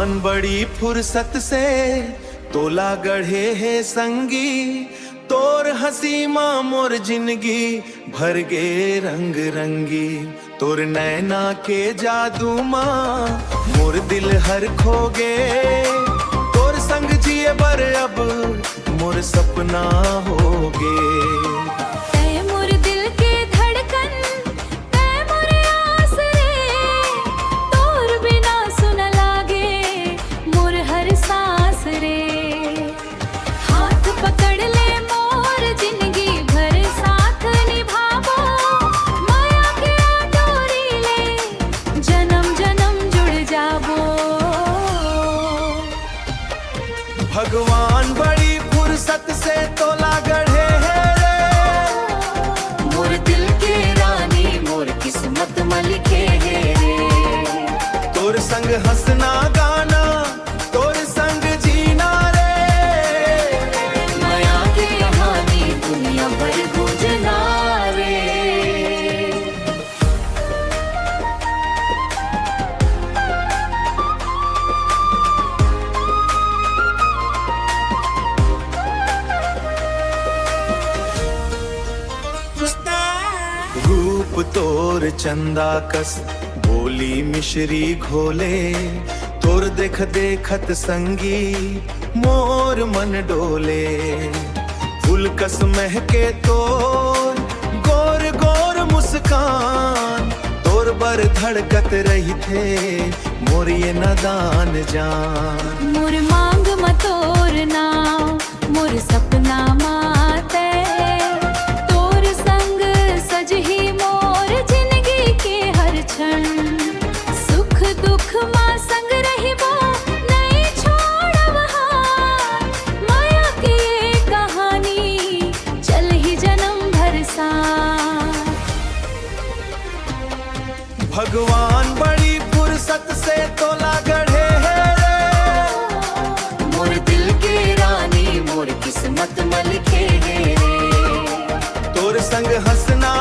भगवान बड़ी फुर्सत से तोला गढ़े है संगी, तोर हसी माँ मोर जिंदगी भर गे रंग रंगी। तोर नैना के जादू माँ मोर दिल हर खो गे, तोर संग जिए बर अब मोर सपना होगे। भगवान बड़ी फुर्सत से तोला गढ़े है रे, मोर दिल के रानी मोर किस्मत में लिखे है रे। तोर संग हंसना गाना तोर संग जीना रे, माया की कहानी दुनिया भर गूंजना रे। रूप तोर चंदा कस बोली मिश्री घोले, तोर देख देखत संगी मोर मन डोले। फूल कस महके तोर गोर गोर मुस्कान, तोर बर धड़कत रही थे मोर ये नदान जान। मोर मांग मतोर नाम मोर सपना माते, तोर संग सजही मोर जिंदगी के हर क्षण। सुख दुख माँ संग रहिबो नहीं छोड़ब हाथ, माया की ये कहानी चल ही जन्म भर साथ। भगवान बड़ी फुर्सत से तोला गढ़े है रे, मोर दिल के रानी मोर किस्मत में लिखे है रे। तोर संग हंसना